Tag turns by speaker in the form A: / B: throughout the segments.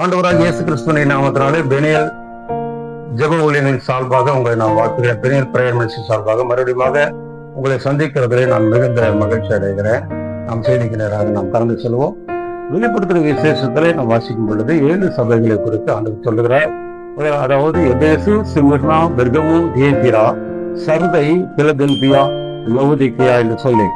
A: ஆண்டவராக இயேசு கிறிஸ்துவின் நாமத்தினாலே பெனியல் ஜெப ஊழியர்களின் சார்பாக உங்களை நான் வாழ்த்துகிறேன். பெனியல் பிரேயர் மினிஸ்ட்ரி சார்பாக மறுபடியும் உங்களை சந்திக்கிறதிலே நான் மிகுந்த மகிழ்ச்சி அடைகிறேன். நாம் செய்திக்கு நேராக நாம் கடந்து செல்வோம். வெளிப்படுத்துகிற விசேஷத்திலே நாம் வாசிக்கும் பொழுது 7 சபைகளை குறித்து ஆண்டவர் சொல்லுகிறார். அதாவது எபேசு, சிமிர்னா, பெர்கமு, தியத்தீரா, சர்தை, பிலதெல்பியா, லவோதிக்கேயா என்று சொல்லி,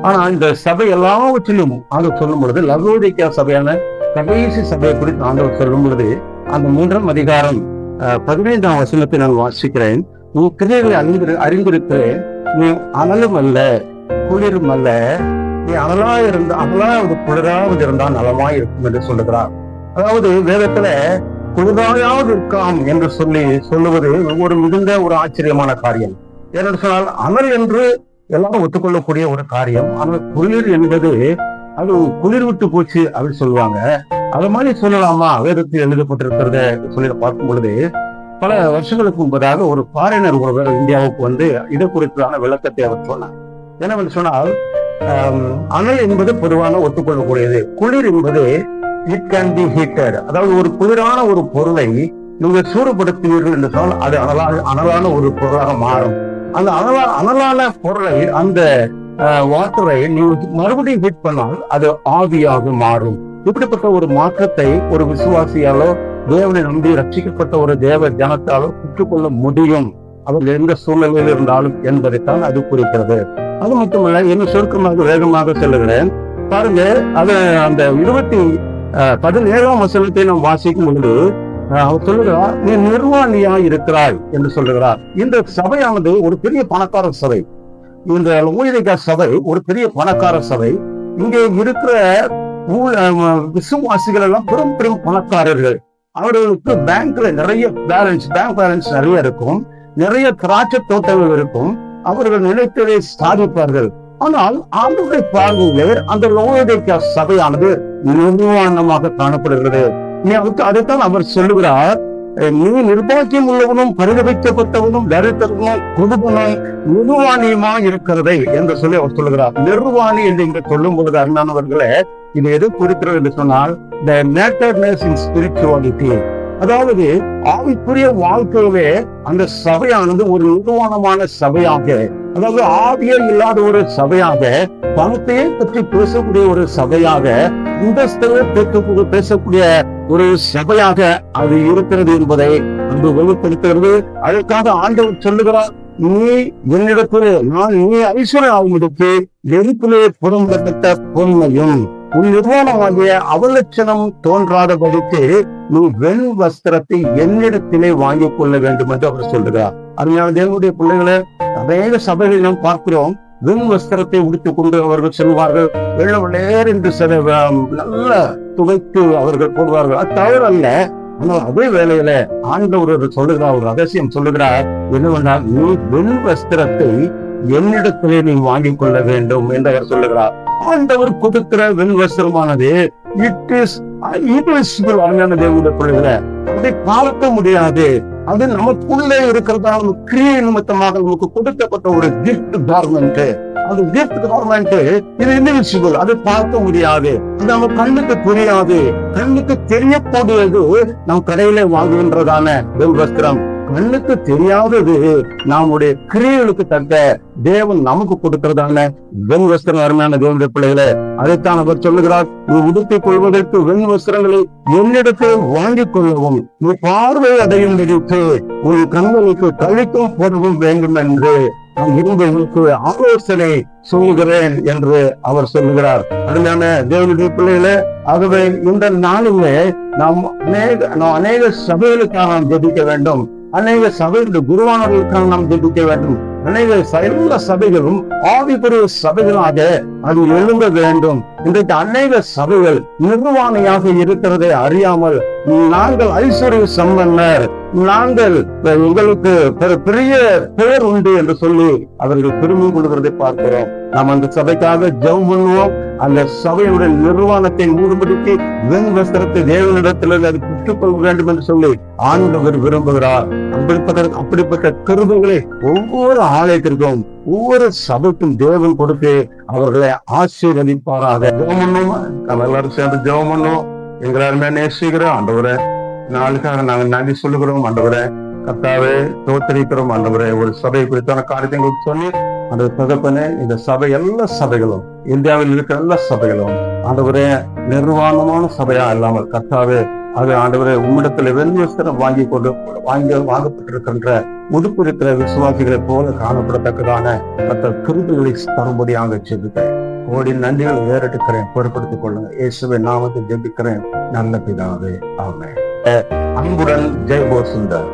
A: ஆனா இந்த சபை எல்லாவற்றிலும் ஆண்டவர் சொல்லும் பொழுது லவோதிக்கேயா சபையான கடைசி சபையை குறித்து ஆண்டவர் சொல்லும் பொழுது அந்த 3ஆம் அதிகாரம் 15ஆம் வசனத்தை நான் வாசிக்கிறேன். நீ கிரியைகளை அறிந்திருக்கிறேன், நீ அனலும் அல்ல குளிரும் அல்ல, நீ அனலா ஒரு குளிராவது இருந்தால் நலமாய் இருக்கும் என்று சொல்லுகிறார். அதாவது வேதத்துல குளிராயாவது இருக்காம் என்று சொல்லுவது ஒரு மிகுந்த ஒரு ஆச்சரியமான காரியம். ஏனென்று சொன்னால் அனல் என்று எல்லாரும் ஒத்துக்கொள்ளக்கூடிய ஒரு காரியம். ஆனால் குளிர் என்பது அது குளிர் விட்டு போச்சு அப்படின்னு சொல்லுவாங்க. அது மாதிரி சொல்லலாமா? வேதத்தில் எழுதப்பட்டிருக்கிறத சொல்லி பார்க்கும் பொழுது பல வருஷங்களுக்கு முன்பதாக ஒரு ஃபாரினர் ஒருவர் இந்தியாவுக்கு இது குறித்தான விளக்கத்தை அவர் சொன்னார். என்னவென்று சொன்னால், அனல் என்பது பொதுவான ஒத்துக்கொள்ளக்கூடியது. குளிர் என்பது இட் கேன் பி ஹீட்டட். அதாவது ஒரு குளிரான ஒரு பொருளை நீங்கள் சூடுபடுத்துவீர்கள் என்று சொன்னால் அது அனலான ஒரு பொருளாக மாறும். அந்த அனலான பொருளை, அந்த வாட்டரை நீங்கள் மறுபடியும் ஹீட் பண்ணால் அது ஆவியாக மாறும். இப்படிப்பட்ட ஒரு மாற்றத்தை ஒரு விசுவாசியாலோ தேவனை நம்பி ரட்சிக்கப்பட்ட ஒரு தேவ ஜனத்தாலோ பெற்றுக்கொள்ள முடியும், அவர்கள் எந்த சூழ்நிலையில் இருந்தாலும் என்பதைத்தான் அது குறிக்கிறது. அது மட்டுமல்ல, இன்னும் சுருக்கமாக வேகமாக சொல்லுகிறேன் பாருங்க. அது அந்த 17ஆம் வசனத்தை நாம் வாசிக்கும் பொழுது அவர் சொல்லுகிறார், நீ நிர்வாணியா இருக்கிறாய் என்று சொல்லுகிறார். இந்த சபையானது ஒரு பெரிய பணக்கார சபை. இந்த லவோதிக்கேயா சபை ஒரு பெரிய பணக்கார சபை. இங்கே இருக்கிற விசுவாசிகள் எல்லாம் பெரும் பெரும் பணக்காரர்கள். அவர்களுக்கு பேங்க்ல நிறைய பேங்க் பேலன்ஸ் நிறைய இருக்கும், நிறைய திராட்சை தோட்டங்கள் இருக்கும். அவர்கள் நினைத்ததை சாதிப்பார்கள். ஆனால் ஆண்டவருடைய பார்வையிலே அந்த லவோதிக்கேயா சபையானது நிர்வாணமாக காணப்படுகிறது. அதைத்தான் அவர் சொல்லுகிறார், நீ நிர்வாகியம் உள்ளவனும் பரிதவிக்கப்பட்டவனும் தரித்திரனும் குடும்பனும் நிர்வாணியமா இருக்கிறதை என்று சொல்லி அவர் சொல்லுகிறார். நிர்வாணி என்று இங்கு சொல்லும் பொழுது அருமையானவர்களே, இது எது குறிக்கிறது என்று சொன்னால் the nakedness in spirituality. அதாவது ஆவிக்குரிய வாழ்க்கையிலே அந்த சபையானது ஒரு நிர்வாணமான சபையாக, அதாவது ஆவியே இல்லாத ஒரு சபையாக, பணத்தையே பற்றி பேசக்கூடிய ஒரு சபையாக, இண்டஸ்ட்ரியை பேசக்கூடிய ஒரு சபையாக அது இருக்கிறது என்பதை அது வெளிப்படுத்துகிறது. அதற்காக ஆண்டவர் சொல்லுகிறார், நீ என்னிடத்திலே நீ ஐஸ்வர்யம் ஆகும்போது நெருப்பிலே புறம்பட்ட பொன்மையும் உன் நிர்வாணமாகிய அவலட்சணம் தோன்றாதபடிக்கு நீ வெண் வஸ்திரத்தை என்னிடத்திலே வாங்கிக் கொள்ள வேண்டும் என்று அவர் சொல்லுகிறார். அருமையான தேவனுடைய பிள்ளைகளை அநேக சபைகளில் நாம் பார்க்கிறோம். வெண் வஸ்திரத்தை உடுத்திக் கொண்டு அவர்கள் செல்வார்கள். வெள்ளவெளேர் என்று நல்ல துவைத்து அவர்கள் போடுவார்கள். அது தவறல்ல. ஆனால் அதே வேளையில ஆண்டவர் சொல்லுகிறார், ஒரு ரகசியம் சொல்லுகிறார். என்னவென்றால், நீ வெண் வஸ்திரத்தை என்னிடத்திலே நீ வாங்கிக் கொள்ள வேண்டும் என்று அவர் சொல்லுகிறார். ஆண்டவர் கொடுக்கிற வெண் வஸ்திரமானது இட் இஸ் அருமையான தேவனுடைய பிள்ளைகளை அதை பார்க்க முடியாது. அது நமக்குள்ளே இருக்கிறதா கிரியை நிமித்தமாக நமக்கு கொடுக்கப்பட்ட ஒரு கிஃப்ட் கார்மெண்ட். அது கிஃப்ட் கார்மெண்ட் இது இன்விசிபிள், அது பார்க்க முடியாது, அது நம்ம கண்ணுக்கு புரியாது. கண்ணுக்கு தெரியக்கூடியது நம் கடையில வாங்குகின்றதான வெண் வஸ்திரம். கண்ணுக்கு தெரியாதது நம்முடைய கிரியைகளுக்கு தக்க தேவன் நமக்கு கொடுக்கிறதான வெண் வஸ்திரம். அருமையான தேவனுடைய பிள்ளைகளை அதைத்தான் அவர் சொல்லுகிறார், நீ உடுத்திக் கொள்வதற்கு வெண் வஸ்திரங்களை என்னிடத்தை வாங்கிக் கொள்ளவும், நீ பார்வை அடையும் நினைத்து உன் கண்களுக்கு கழிக்கும் போடவும் வேண்டும் என்று நான் உங்களுக்கு ஆலோசனை சொல்லுகிறேன் என்று அவர் சொல்லுகிறார். அருமையான தேவனுடைய பிள்ளைகளே, ஆகவே இந்த நாளிலே நாம் அநேக சபைகளுக்காக நாம் ஜெபிக்க வேண்டும். அநேக சபைகளுடைய குருவானவர்களுக்காக நாம் ஜெபிக்க வேண்டும். அநேக எல்லா சபைகளும் ஆவிக்குரிய சபைகளாக அது எழும்ப வேண்டும். இன்றைக்கு அநேக சபைகள் நிர்வாணியாக இருக்கிறதை அறியாமல், நாங்கள் ஐஸ்வர்ய சம்பன்னர், நாங்கள் உங்களுக்கு பெரிய பெயர் உண்டு என்று சொல்லி அவர்கள் பெருமை கொள்கிறதை பார்க்கிறோம். நாம் அந்த சபைக்காக ஜெபம் பண்ணுவோம். அந்த சபையுடைய நிர்வாணத்தை மூடுபடுத்தி வெண் வஸ்திரத்தை தேவனிடத்தில் அது பெற்றுக்கொள்ள வேண்டும் என்று சொல்லி ஆண்டவர் விரும்புகிறார். அப்படிப்பட்ட கிருபைகளை ஒவ்வொரு ஆலயத்திற்கும் ஒவ்வொரு சபைக்கும் தேவன் கொடுத்து அவர்களை ஆசீர்வதிப்பாராக. ஜெபம் பண்ணுவோம். நம்ம எல்லாரும் சேர்ந்து ஜெபம் பண்ணுவோம். எங்களாலுமே நேசிக்கிற ஆண்டவரே, நாளுக்காக நாங்கள் நன்றி சொல்லுகிறோம் ஆண்டவரே. கர்த்தாவே, தோத்தரிக்கிறோம் ஆண்டவரே. ஒரு சபை குறித்தான காரியத்தை எங்களுக்கு சொல்லி அந்த தகப்பனே, இந்த சபை எல்லா சபைகளும், இந்தியாவில் இருக்கிற எல்லா சபைகளும் ஆண்டவரே நிர்வாணமான சபையா இல்லாமல் கர்த்தாவே, அது ஆண்டவரே உம்மிடத்துல வெண்வஸ்திரம் வாங்கப்பட்டிருக்கின்ற முதுப்பு இருக்கிற விசுவாசிகளை போல காணப்படத்தக்கதான மற்ற கிருபைகளை தரும்படியாக ஜெபிக்கிறேன். கோடி நன்றிகள் ஏறெடுக்கிறேன். பொறுப்படுத்திக் கொள்ளுங்க. இயேசுவின் நாமத்தை ஜெபிக்கிறேன் நல்ல பிதாவே, ஆமென். அன்புடன் ஜெயபோசுந்தர்.